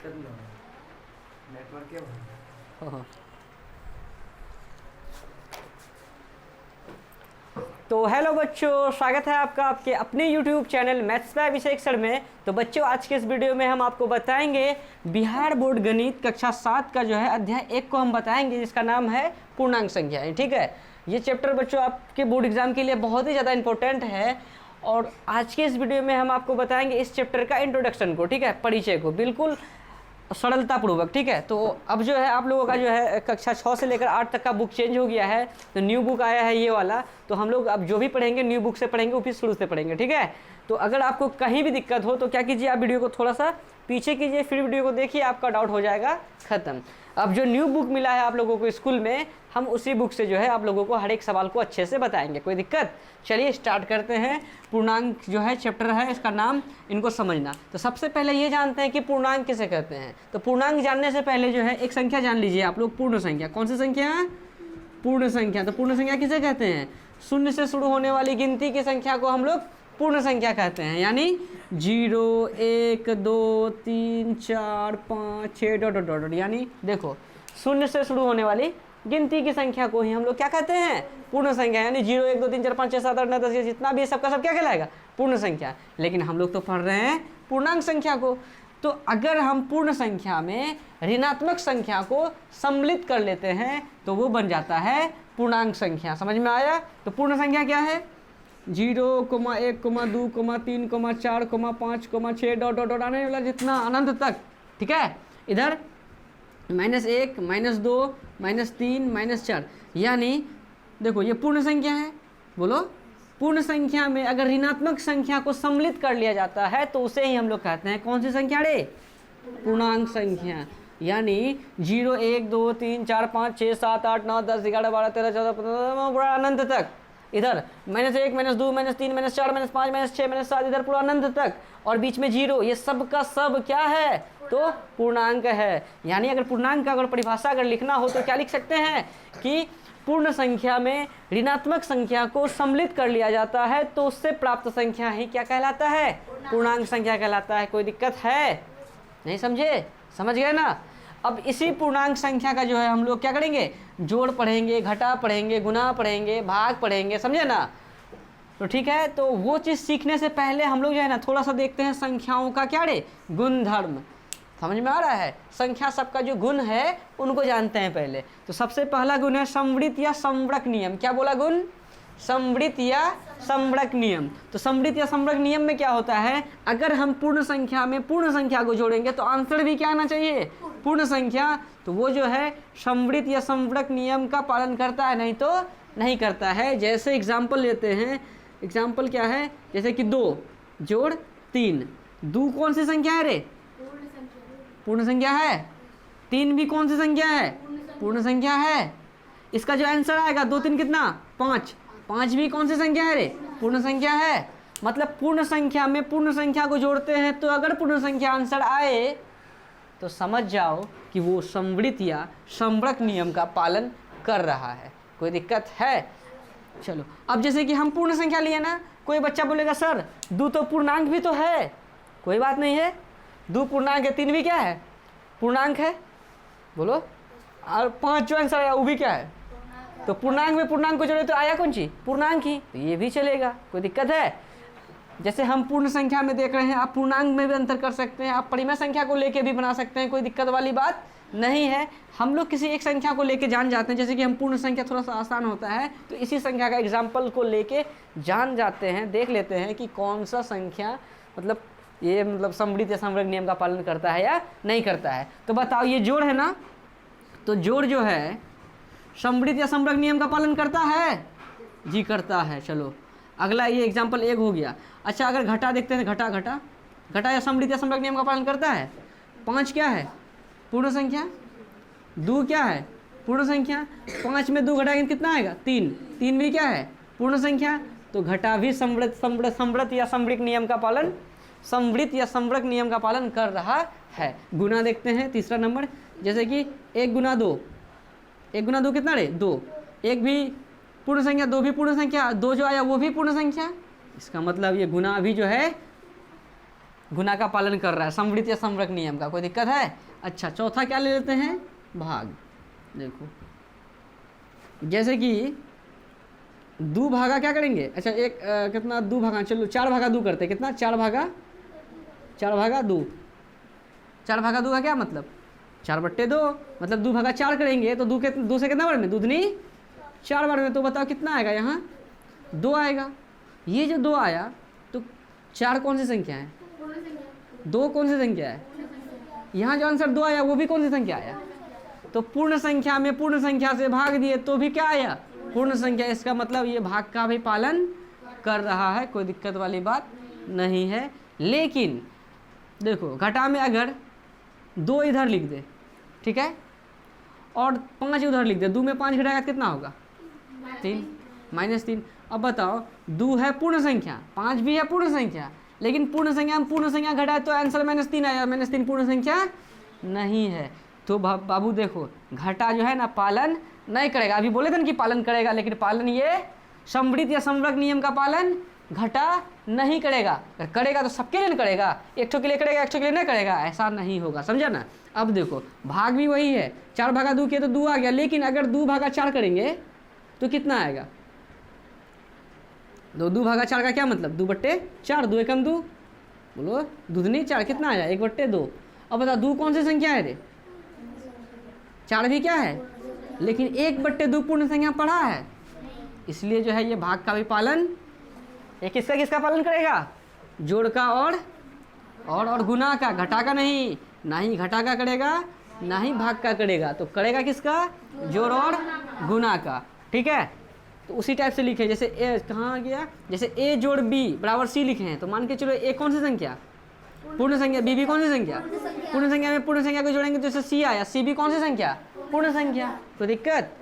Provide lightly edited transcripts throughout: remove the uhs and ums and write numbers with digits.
Network क्या हाँ। तो हेलो बच्चों, स्वागत है आपका आपके अपने YouTube channel maths by Abhishek sir में। तो बच्चों, आज के इस वीडियो में हम आपको बताएंगे बिहार बोर्ड गणित कक्षा 7 का जो है अध्याय 1 को हम बताएंगे, जिसका नाम है पूर्णांक संख्याएं। ठीक है, ये चैप्टर बच्चों आपके बोर्ड एग्जाम के लिए बहुत ही ज़्यादा इंपॉर्टेंट है। और आज के इस वीडियो में हम आपको बताएंगे इस चैप्टर का इंट्रोडक्शन को, ठीक है, परिचय को, बिल्कुल सरलतापूर्वक। ठीक है, तो अब जो है आप लोगों का जो है कक्षा 6 से लेकर 8 तक का बुक चेंज हो गया है, तो न्यू बुक आया है ये वाला। तो हम लोग अब जो भी पढ़ेंगे न्यू बुक से पढ़ेंगे, वो फिर शुरू से पढ़ेंगे। ठीक है, तो अगर आपको कहीं भी दिक्कत हो तो क्या कीजिए, आप वीडियो को थोड़ा सा पीछे कीजिए, फिर वीडियो को देखिए, आपका डाउट हो जाएगा खत्म। अब जो न्यू बुक मिला है आप लोगों को स्कूल में, हम उसी बुक से जो है आप लोगों को हर एक सवाल को अच्छे से बताएंगे। कोई दिक्कत? चलिए स्टार्ट करते हैं। पूर्णांक जो है चैप्टर है, इसका नाम इनको समझना। तो सबसे पहले ये जानते हैं कि पूर्णांक किसे कहते हैं। तो पूर्णांक जानने से पहले जो है एक संख्या जान लीजिए आप लोग, पूर्ण संख्या। कौन सी संख्या? पूर्ण संख्या। तो पूर्ण संख्या किसे कहते हैं? शून्य से शुरू होने वाली गिनती की संख्या को हम लोग पूर्ण संख्या कहते हैं, यानी 0, 1, 2, 3, 4, 5, 6 डॉट डॉट डॉट, यानी देखो शून्य से शुरू होने वाली गिनती की संख्या को ही हम लोग क्या कहते हैं? पूर्ण संख्या। यानी 0, 1, 2, 3, 4, 5, 6, 7, 8, 9, 10, जितना भी है सबका सब क्या कहलाएगा? पूर्ण संख्या। लेकिन हम लोग तो पढ़ रहे हैं पूर्णांक संख्या को। तो अगर हम पूर्ण संख्या में ऋणात्मक संख्या को सम्मिलित कर लेते हैं तो वो बन जाता है पूर्णांक संख्या। समझ में आया? तो पूर्ण संख्या क्या है? 0, 1, 2, 3, 4, 5, 6 डॉट डॉट डॉट आने वाला जितना अनंत तक। ठीक है, इधर -1, -2, -3, -4, यानी देखो ये पूर्ण संख्या है। बोलो, पूर्ण संख्या में अगर ऋणात्मक संख्या को सम्मिलित कर लिया जाता है तो उसे ही हम लोग कहते हैं कौन सी संख्या रे? पूर्णांक संख्या। यानी 0, 1, 2, 3, 4, 5, 6, 7, 8, 9, 10, 11, 12, 13, 14, 15 पूरा अनंत तक। इधर -1, -2, -3, -4, -5, -6, -7, इधर पूरा अनंत तक, और बीच में 0। ये सब का सब क्या है? तो पूर्णांक है। यानी अगर पूर्णांक का अगर परिभाषा अगर लिखना हो तो क्या लिख सकते हैं कि पूर्ण संख्या में ऋणात्मक संख्या को सम्मिलित कर लिया जाता है तो उससे प्राप्त संख्या ही क्या कहलाता है? पूर्णांक संख्या कहलाता है। कोई दिक्कत है? नहीं समझे? समझ गए ना? अब इसी पूर्णांक संख्या का जो है हम लोग क्या करेंगे? जोड़ पढ़ेंगे, घटा पढ़ेंगे, गुना पढ़ेंगे, भाग पढ़ेंगे। समझे ना? तो ठीक है, तो वो चीज़ सीखने से पहले हम लोग जो है ना थोड़ा सा देखते हैं संख्याओं का क्या रे? गुणधर्म। समझ में आ रहा है? संख्या सबका जो गुण है उनको जानते हैं पहले। तो सबसे पहला गुण है समवृत्त या समवृक नियम। क्या बोला? गुण समवृत्त या समवृक नियम। तो समवृत्त या समवृक नियम में क्या होता है? अगर हम पूर्ण संख्या में पूर्ण संख्या को जोड़ेंगे तो आंसर भी क्या आना चाहिए? पूर्ण संख्या। तो वो जो है समवृत्त या समवृक नियम का पालन करता है, नहीं तो नहीं करता है। जैसे एग्जाम्पल लेते हैं, एग्जाम्पल क्या है? जैसे कि 2 जोड़ 3, 2 कौन सी संख्या है रे? पूर्ण संख्या है। 3 भी कौन सी संख्या है? पूर्ण संख्या है। इसका जो आंसर आएगा 2, 3 कितना? 5। 5 भी कौन सी संख्या है रे? पूर्ण संख्या है। मतलब पूर्ण संख्या में पूर्ण संख्या को जोड़ते हैं तो अगर पूर्ण संख्या आंसर आए तो समझ जाओ कि वो समवृत्त या समवृक नियम का पालन कर रहा है। कोई दिक्कत है? चलो, अब जैसे कि हम पूर्ण संख्या लिए ना, कोई बच्चा बोलेगा सर 2 तो पूर्णांक भी तो है। कोई बात नहीं है, 2 पूर्णांक है, 3 भी क्या है? पूर्णांक है। बोलो, और 5 जो आंसर आया वो भी क्या है? तो पूर्णांक में पूर्णांक को जोड़े तो आया कौन सी? पूर्णांक ही। तो ये भी चलेगा। कोई दिक्कत है? जैसे हम पूर्ण संख्या में देख रहे हैं, आप पूर्णांक में भी अंतर कर सकते हैं, आप परिमेय संख्या को लेके भी बना सकते हैं। कोई दिक्कत वाली बात नहीं है। हम लोग किसी एक संख्या को लेके जान जाते हैं, जैसे कि हम पूर्ण संख्या थोड़ा सा आसान होता है तो इसी संख्या का एग्जाम्पल को लेके जान जाते हैं, देख लेते हैं कि कौन सा संख्या मतलब ये मतलब समवृत्त या समवृक नियम का पालन करता है या नहीं करता है। तो बताओ, ये जोड़ है ना, तो जोड़ जो है समवृत्त या समवृक नियम का पालन करता है? जी करता है। चलो अगला, ये एग्जाम्पल 1 हो गया। अच्छा, अगर घटा देखते हैं, घटा घटा घटा या समवृत्त या समवृक नियम का पालन करता है? 5 क्या है? पूर्ण संख्या। 2 क्या है? पूर्ण संख्या। 5 में 2 घटाएंगे कितना आएगा? 3। 3 भी क्या है? पूर्ण संख्या। तो घटा भी समवृत्त या समवृक नियम का पालन, समवृत्त या समवृक नियम का पालन कर रहा है। गुना देखते हैं, तीसरा नंबर, जैसे कि 1 गुना 2, 1 गुना 2 कितना रे? 2। 1 भी पूर्ण संख्या, 2 भी पूर्ण संख्या, 2 जो आया वो भी पूर्ण संख्या। इसका मतलब ये गुना भी जो है गुना का पालन कर रहा है, समवृत्त या समवृक नियम का, कोई दिक्कत है? अच्छा, चौथा क्या ले लेते हैं? भाग। देखो जैसे कि दो भागा क्या करेंगे? अच्छा एक कितना दो भागा, चलो 4 भागा 2 करते हैं। कितना? 4 भागा 2। 4 भागा 2 का क्या मतलब? 4/2, मतलब 2 भागा 4 करेंगे तो 2 से कितना बार में? दूधनी 4 बार में। तो बताओ कितना आएगा यहाँ? 2 आएगा। ये जो 2 आया तो 4 कौन सी संख्या है? 2 कौन सी संख्या है? यहाँ जो आंसर 2 आया वो भी कौन सी संख्या आया? तो पूर्ण संख्या में पूर्ण संख्या से भाग दिए तो भी क्या आया? पूर्ण संख्या। इसका मतलब ये भाग का भी पालन कर रहा है, कोई दिक्कत वाली बात नहीं है। लेकिन देखो घटा में अगर 2 इधर लिख दे, ठीक है, और 5 उधर लिख दे, 2 में 5 घटाएगा कितना होगा? 3, -3। अब बताओ 2 है पूर्ण संख्या, 5 भी है पूर्ण संख्या, लेकिन पूर्ण संख्या में पूर्ण संख्या घटाए तो आंसर -3 आया। -3 पूर्ण संख्या नहीं है। तो बाबू देखो घटा जो है ना पालन नहीं करेगा। अभी बोले थे ना कि पालन करेगा, लेकिन पालन ये समवृत्त या समवृक नियम का पालन घटा नहीं करेगा। अगर करेगा तो सबके लिए करेगा, एक ठो के लिए करेगा, एक ठो के लिए नहीं करेगा, ऐसा नहीं होगा, समझा ना? अब देखो भाग भी वही है, 4 भागा 2 किया तो 2 आ गया, लेकिन अगर 2 भागा 4 करेंगे तो कितना आएगा? 2 भागा 4 का क्या मतलब? 2/4, 2 एकम 2, बोलो दूधनी 4, कितना आया? 1/2। अब बता 2 कौन सी संख्या है रे? 4 भी क्या है, लेकिन 1/2 पूर्ण संख्या पढ़ा है, इसलिए जो है ये भाग का भी पालन, ये किसका पालन करेगा? जोड़ का और गुना का, घटा का नहीं, ना ही घटा का करेगा ना ही भाग का करेगा। तो करेगा किसका? जोड़ और गुना का, ठीक है। तो उसी टाइप से लिखे, जैसे ए कहाँ गया, जैसे a जोड़ b बराबर c लिखे हैं, तो मान के चलो a कौन सी संख्या? पूर्ण संख्या। b भी कौन सी संख्या? पूर्ण संख्या में पूर्ण संख्या को जोड़ेंगे तो जैसे c आया, c भी कौन सी संख्या? पूर्ण संख्या। तो दिक्कत।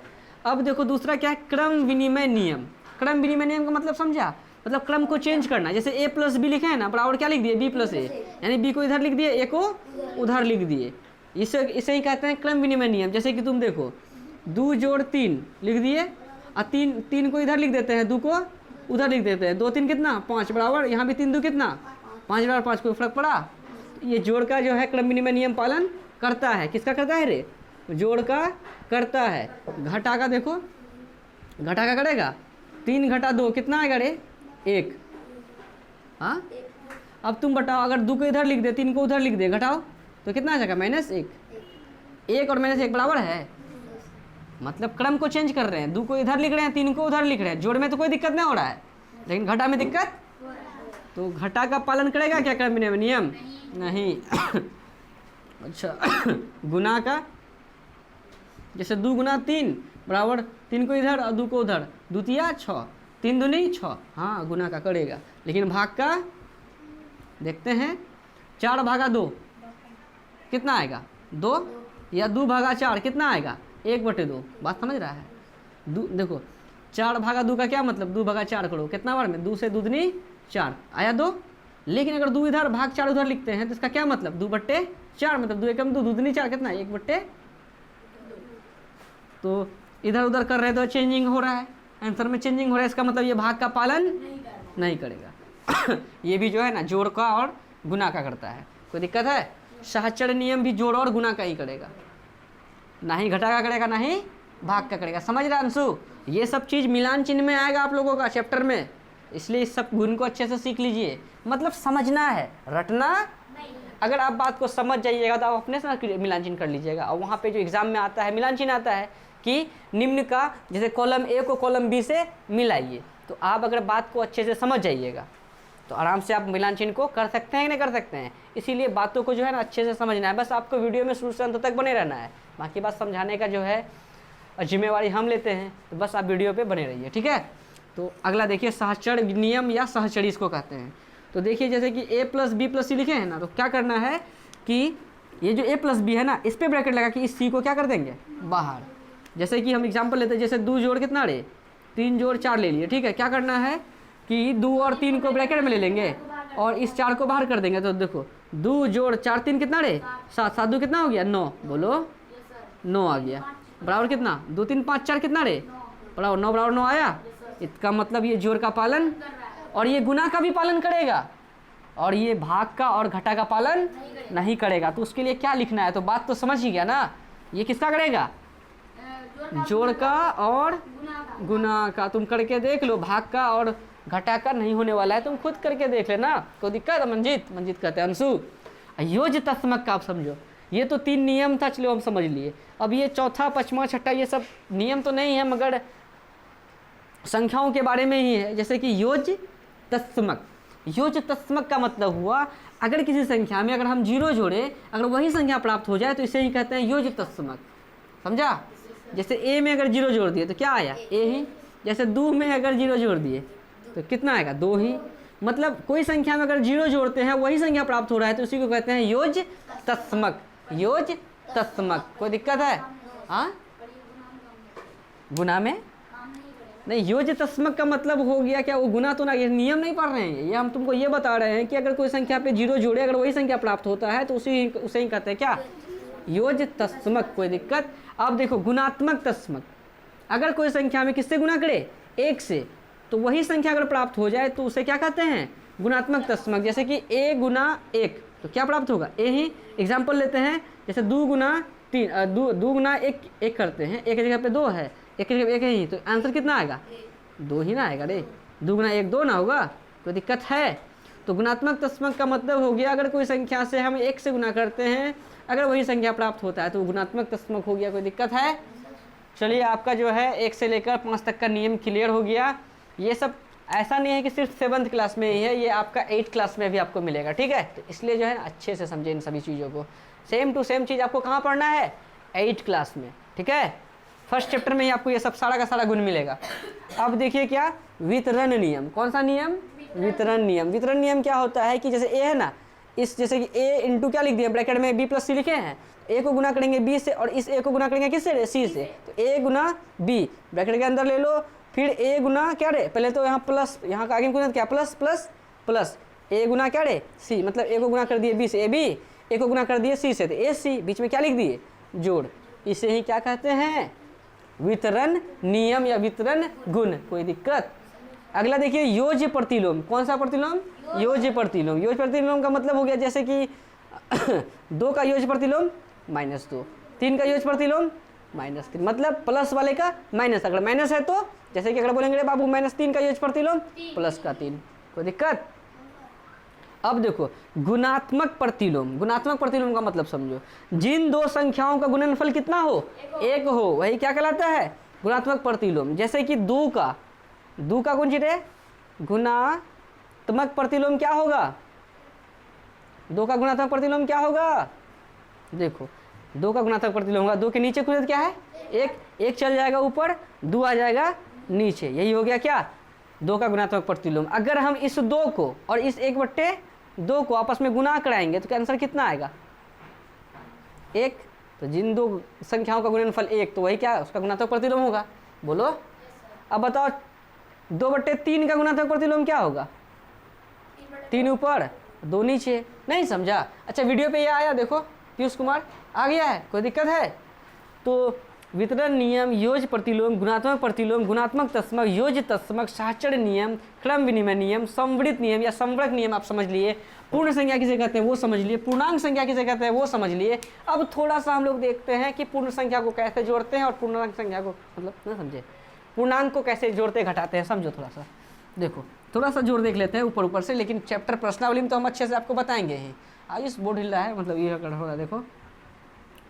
अब देखो दूसरा क्या है? क्रम विनिमय नियम। क्रम विनिमय नियम का मतलब समझा? मतलब क्रम को चेंज करना। जैसे a + b लिखे हैं ना, बराबर क्या लिख दिए? b + a, यानी b को इधर लिख दिए, a को उधर लिख दिए। इसे ही कहते हैं क्रम विनिमय नियम। जैसे कि तुम देखो 2 जोड़ 3 लिख दिए, और 3 को इधर लिख देते हैं, 2 को उधर लिख देते हैं, 2 3 कितना? 5 बराबर, यहाँ भी 3 2 कितना? 5 बराबर 5, कोई फर्क पड़ा? ये जोड़ का जो है क्रम विनिमय नियम पालन करता है। किसका करता है रे? जोड़ का करता है। घटा का देखो, घटा का करेगा 3 घटा 2 कितना आएगा रे? 1। हाँ, अब तुम बताओ अगर 2 को इधर लिख दे, 3 को उधर लिख दे, घटाओ तो कितना आ जाएगा? -1। 1 और -1 बराबर है, मतलब क्रम को चेंज कर रहे हैं। 2 को इधर लिख रहे हैं, 3 को उधर लिख रहे हैं। जोड़ में तो कोई दिक्कत नहीं हो रहा है, लेकिन घटा में दिक्कत। तो घटा का पालन करेगा क्या क्रम विनिमय नियम? नहीं। अच्छा गुना का, जैसे 2 गुना 3 बराबर 3 को इधर और 2 को उधर, 2 तिया 6, 3 दूनी 6, हाँ गुना का करेगा। लेकिन भाग का देखते हैं, 4 भागा 2 कितना आएगा? 2, या 2 भागा 4 कितना आएगा? 1/2। बात समझ रहा है? देखो 4 भागा 2 का क्या मतलब? 2 भागा 4 करो, कितना बार में? 2 से दूधनी 4 आया 2। लेकिन अगर 2 इधर भाग 4 उधर लिखते हैं तो इसका क्या मतलब? 2/4, मतलब 2 एकम 2, दूधनी 4 कितना? 1/2। तो इधर उधर कर रहे तो चेंजिंग हो रहा है, आंसर में चेंजिंग हो रहा है, इसका मतलब ये भाग का पालन नहीं करेगा। ये भी जो है ना जोड़ का और गुना का करता है, कोई दिक्कत है? सहचर नियम भी जोड़ और गुना का ही करेगा, ना ही घटा का करेगा ना ही भाग का करेगा। समझ रहा अंशु? ये सब चीज़ मिलान चिन्ह में आएगा आप लोगों का चैप्टर में, इसलिए इस सब गुण को अच्छे से सीख लीजिए। मतलब समझना है, रटना। अगर आप बात को समझ जाइएगा तो आप अपने से मिलान चिन्ह कर लीजिएगा। और वहाँ पे जो एग्जाम में आता है मिलान चिन्ह आता है कि निम्न का, जैसे कॉलम ए को कॉलम बी से मिलाइए, तो आप अगर बात को अच्छे से समझ जाइएगा तो आराम से आप मिलान चिन्ह को कर सकते हैं कि नहीं कर सकते हैं। इसीलिए बातों को जो है ना अच्छे से समझना है। बस आपको वीडियो में शुरू से अंत तक बने रहना है, बाकी बात समझाने का जो है जिम्मेवारी हम लेते हैं, तो बस आप वीडियो पे बने रहिए, ठीक है। तो अगला देखिए सहचर नियम या सहचरी इसको कहते हैं। तो देखिए जैसे कि a + b + c लिखे हैं ना, तो क्या करना है कि ये जो a + b है ना, इस पर ब्रैकेट लगा कि इस c को क्या कर देंगे? बाहर। जैसे कि हम एग्जाम्पल लेते हैं, जैसे 2 जोड़ कितना रे? 3 जोड़ 4 ले लिए, ठीक है। क्या करना है कि 2 और 3 को ब्रैकेट में ले लेंगे और इस 4 को बाहर कर देंगे। तो देखो 2 जोड़ 4 3 कितना रे? 7, 7 2 कितना हो गया? 9, बोलो 9 आ गया। बराबर कितना? 2 3 5 4 कितना रे? बराबर 9, बराबर 9 आया। इसका मतलब ये जोड़ का पालन और ये गुना का भी पालन करेगा। और ये भाग का और घटा का पालन नहीं करेगा, तो उसके लिए क्या लिखना है? तो बात तो समझ ही गया ना, ये किसका करेगा? जोड़ का और गुना का। तुम करके देख लो, भाग का और घटा का नहीं होने वाला है, तुम खुद करके देख लेना, कोई दिक्कत है? मंजीत कहते हैं अंशु। योज तस्मक का आप समझो, ये तो 3 नियम था, चलो हम समझ लिए। अब ये चौथा, पांचवा, छठा ये सब नियम तो नहीं है, मगर संख्याओं के बारे में ही है। जैसे कि योज तस्मक, योज तस्मक का मतलब हुआ अगर किसी संख्या में अगर हम 0 जोड़े, अगर वही संख्या प्राप्त हो जाए तो इसे ही कहते हैं योज तस्मक, समझा? जैसे a में अगर 0 जोड़ दिए तो क्या आया? a ही। जैसे 2 में अगर 0 जोड़ दिए तो कितना आएगा? 2 ही। मतलब कोई संख्या में अगर 0 जोड़ते हैं वही संख्या प्राप्त हो रहा है तो उसी को कहते हैं योज तस्मक, योज तस्मक। कोई दिक्कत है? हाँ, गुना में नहीं, योज तस्मक का मतलब हो गया क्या? वो गुना तो ना, ये नियम नहीं पढ़ रहे हैं, ये हम तुमको ये बता रहे हैं कि अगर कोई संख्या पे 0 जोड़े, अगर वही संख्या प्राप्त होता है तो उसे ही कहते हैं क्या? योज तस्मक। कोई दिक्कत? अब देखो गुणात्मक तस्मक, अगर कोई संख्या में किससे गुना करे? 1 से, तो वही संख्या अगर प्राप्त हो जाए तो उसे क्या कहते हैं? गुणात्मक तस्मक। जैसे कि a गुना 1 तो क्या प्राप्त होगा? a he. एग्जाम्पल लेते हैं, जैसे 2 गुना 3, 2 गुना 1 करते हैं, एक जगह पे 2 है, एक जगह पे 1 ही, तो आंसर कितना आएगा? 2 ही ना आएगा रे। 2 गुना 1 2 ना होगा? कोई दिक्कत है? तो गुणात्मक तस्मक का मतलब हो गया अगर कोई संख्या से हम 1 से गुना करते हैं, अगर वही संख्या प्राप्त होता है तो गुणात्मक तस्मक हो गया। कोई दिक्कत है? चलिए, आपका जो है 1 से लेकर 5 तक का नियम क्लियर हो गया। ये सब ऐसा नहीं है कि सिर्फ 7th क्लास में ही है, ये आपका 8th क्लास में भी आपको मिलेगा, ठीक है? तो इसलिए जो है अच्छे से समझे इन सभी चीज़ों को। सेम टू सेम चीज़ आपको कहाँ पढ़ना है? 8th क्लास में, ठीक है? फर्स्ट चैप्टर में ही आपको ये सब सारा का सारा गुण मिलेगा। अब देखिए क्या, वितरण नियम। कौन सा नियम? वितरण नियम। वितरण नियम क्या होता है कि जैसे a है ना, इस जैसे कि a इंटू क्या लिख दिया ब्रैकेट में, b प्लस c लिखे हैं, a को गुना करेंगे b से और इस a को गुना करेंगे किससे? c से, तो a गुना b ब्रैकेट के अंदर ले लो, फिर a गुना क्या रे? पहले तो यहाँ प्लस, यहाँ का आगे गुना क्या? प्लस प्लस प्लस, a गुना क्या रे? c, मतलब a को गुना कर दिए b से, a को गुना कर दिए c से, तो ac बीच में क्या लिख दिए? जोड़। इसे ही क्या कहते हैं? वितरण नियम या वितरण गुण। कोई दिक्कत? अगला देखिए, योज प्रतिलोम। कौन सा प्रतिलोम? योज प्रतिलोम। योज प्रतिलोम का मतलब हो गया जैसे कि 2 का योज प्रतिलोम -2, 3 का योज प्रतिलोम -3, मतलब प्लस वाले का माइनस। अगर माइनस है तो जैसे कि अगर बोलेंगे बाबू -3 का योज प्रतिलोम प्लस का 3। कोई दिक्कत? अब देखो गुणात्मक प्रतिलोम। गुणात्मक प्रतिलोम का मतलब समझो, जिन 2 संख्याओं का गुणनफल कितना हो? 1 हो, वही क्या कहलाता है? गुणात्मक प्रतिलोम। जैसे कि 2 का कौन चीज है? गुणात्मक प्रतिलोम क्या होगा? 2 का गुणात्मक प्रतिलोम क्या होगा? देखो 2 का गुणात्मक प्रतिलोम होगा, 2 के नीचे कुछ क्या है? 1 चल जाएगा ऊपर, 2 आ जाएगा नीचे, यही हो गया क्या? 2 का गुणात्मक प्रतिलोम। अगर हम इस 2 को और इस 1/2 को आपस में गुना कराएंगे तो आंसर कितना आएगा? 1। तो जिन 2 संख्याओं का गुणनफल 1, तो वही क्या? उसका गुणात्मक प्रतिलोम होगा। बोलो, अब बताओ 2/3 का गुणात्मक प्रतिलोम क्या होगा? 3 ऊपर 2 नीचे। नहीं समझा? अच्छा, वीडियो पे ये आया देखो, पीयूष कुमार आ गया है, कोई दिक्कत है? तो वितरण नियम, योज प्रतिलोम, गुणात्मक प्रतिलोम, गुणात्मक तस्मक, योज तस्मक, सहचर नियम, क्रम विनिमय नियम, संवृत नियम या संवरक नियम आप समझ लिए। पूर्ण संख्या किसे कहते हैं वो समझ लिए, पूर्णांक संख्या किसे कहते हैं वो समझ लिए। अब थोड़ा सा हम लोग देखते हैं कि पूर्ण संख्या को कैसे जोड़ते हैं और पूर्णांक संख्या को, मतलब ना समझे, पूर्णांक को कैसे जोड़ते घटाते हैं, समझो थोड़ा सा। देखो थोड़ा सा जोड़ देख लेते हैं ऊपर से, लेकिन चैप्टर प्रश्नावली में तो हम अच्छे से आपको बताएंगे ही। आयुष बोर्ड हिल रहा है, मतलब ये कर रहा है। देखो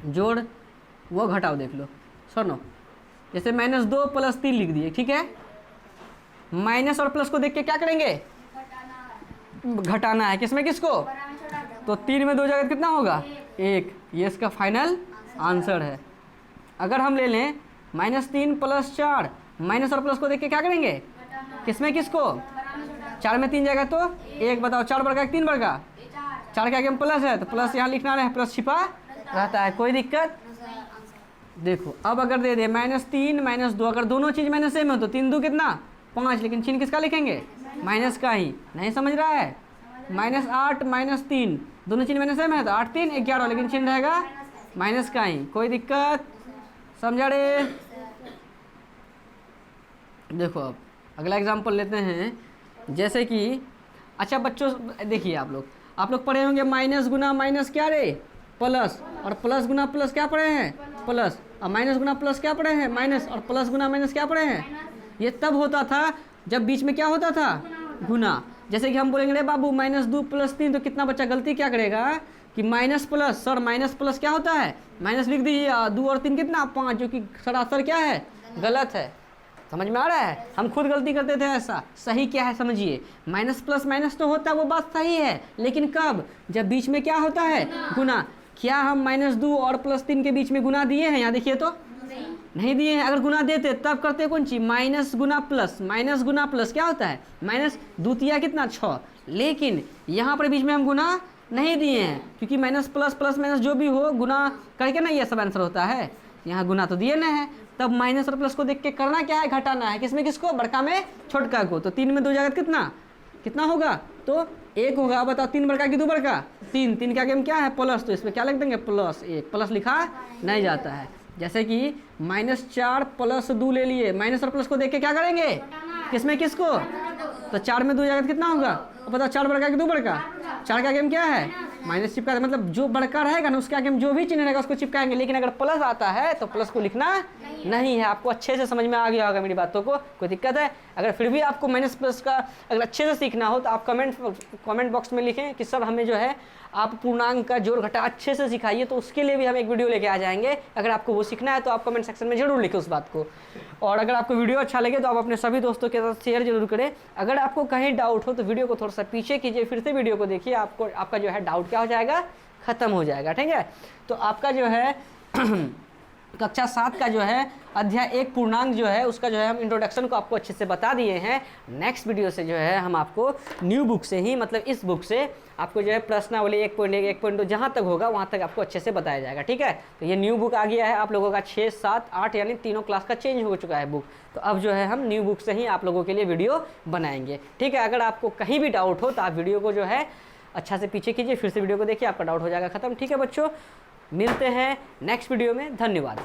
जोड़ वो घटाओ, देख लो, सुनो। जैसे -2 + 3 लिख दिए, ठीक है? माइनस और प्लस को देख के क्या करेंगे? घटाना है। किसमें किसको? तो 3 में 2 जगह कितना होगा? 1। ये इसका फाइनल आंसर है। अगर हम ले लें -3 + 4, माइनस और प्लस को देख के क्या करेंगे? किसमें किसको? 4 में 3 जाएगा तो 1। बताओ 4 बढ़ गया 3 बढ़ गया? 4 के आगे में प्लस है तो प्लस यहाँ लिखना है, प्लस छिपा रहता है। कोई दिक्कत? देखो अब अगर दे दे -3 -2, अगर दोनों चीज़ माइनस सेम हो तो 3 2 कितना? 5, लेकिन चिन्ह किसका लिखेंगे? माइनस का ही। नहीं समझ रहा है? -8 -3 दोनों चीज माइनस सेम है तो 8 3 11, लेकिन चिन्ह रहेगा माइनस का ही। कोई दिक्कत? समझा रे? देखो अब अगला एग्जाम्पल लेते हैं, जैसे कि अच्छा बच्चों देखिए, आप लोग पढ़े होंगे माइनस गुना माइनस क्या रे, प्लस, और प्लस गुना प्लस क्या पढ़े हैं, प्लस, और माइनस गुना प्लस क्या पढ़े हैं, माइनस, और प्लस गुना माइनस क्या पढ़े हैं। ये तब होता था जब बीच में क्या होता था, गुना। जैसे कि हम बोलेंगे रे बाबू -2 + 3, तो कितना बच्चा गलती क्या करेगा कि minus plus, sir minus plus क्या होता है, माइनस लिख दीजिए, 2 और 3 कितना 5, जो कि सरासर क्या है, गलत है। समझ में आ रहा है, हम खुद गलती करते थे ऐसा। सही क्या है समझिए, माइनस प्लस माइनस तो होता है, वो बात सही है, लेकिन कब, जब बीच में क्या होता है, गुना। क्या हम -2 और +3 के बीच में गुना दिए हैं, यहाँ देखिए तो नहीं दिए हैं। अगर गुना देते तब करते कौन चीज, माइनस गुना प्लस क्या होता है, माइनस, द्वितीय कितना 6, लेकिन यहाँ पर बीच में हम गुना नहीं दिए हैं, क्योंकि माइनस प्लस प्लस माइनस जो भी हो गुना करके ना ये सब आंसर होता है। यहाँ गुना तो दिए ना है, तब माइनस और प्लस को देख के करना क्या है, घटाना है। किसमें किसको, बड़का में छोटका को। तो 3 में 2 जाएगा कितना, कितना होगा, तो 1 होगा। बताओ 3 बड़का कि 2 बड़का, 3 का गेम क्या है, प्लस, तो इसमें क्या लिख देंगे, +1, प्लस लिखा नहीं जाता है। जैसे कि -4 + 2 ले लिए, माइनस और प्लस को देख के क्या करेंगे, किसमें किसको, तो 4 में 2 जाएगा तो कितना होगा, और बताओ 4 बड़का कि 2 बड़का, 4 का गेम क्या है, माइनस चिपका, मतलब जो बड़का रहेगा ना उसके आगे में जो भी चिन्ह रहेगा उसको चिपकाएंगे। लेकिन अगर प्लस आता है तो प्लस को लिखना नहीं है। आपको अच्छे से समझ में आ गया होगा मेरी बातों को, कोई दिक्कत है। अगर फिर भी आपको माइनस प्लस का अगर अच्छे से सीखना हो तो आप कमेंट बॉक्स में लिखें कि सर हमें जो है आप पूर्णांक का जोड़ घटा अच्छे से सिखाइए, तो उसके लिए भी हम एक वीडियो लेके आ जाएंगे। अगर आपको वो सीखना है तो आप कमेंट सेक्शन में जरूर लिखें उस बात को। और अगर आपको वीडियो अच्छा लगे तो आप अपने सभी दोस्तों के साथ शेयर जरूर करें। अगर आपको कहीं डाउट हो तो वीडियो को थोड़ा सा पीछे कीजिए, फिर से वीडियो को देखिए, आपका जो है डाउट क्या हो जाएगा, खत्म हो जाएगा। ठीक है, तो आपका जो है कक्षा 7 का जो है अध्याय 1 पूर्णांक जो है उसका जो है हम इंट्रोडक्शन को आपको अच्छे से बता दिए हैं। नेक्स्ट वीडियो से जो है हम आपको न्यू बुक से ही, मतलब इस बुक से आपको जो है प्रश्नावली 1.1 1.2 जहाँ तक होगा वहाँ तक आपको अच्छे से बताया जाएगा। ठीक है, तो ये न्यू बुक आ गया है आप लोगों का 6, 7, 8 यानी तीनों क्लास का चेंज हो चुका है बुक। तो अब जो है हम न्यू बुक से ही आप लोगों के लिए वीडियो बनाएंगे। ठीक है, अगर आपको कहीं भी डाउट हो तो आप वीडियो को जो है अच्छा से पीछे कीजिए, फिर से वीडियो को देखिए, आपका डाउट हो जाएगा खत्म। ठीक है बच्चों, मिलते हैं नेक्स्ट वीडियो में, धन्यवाद।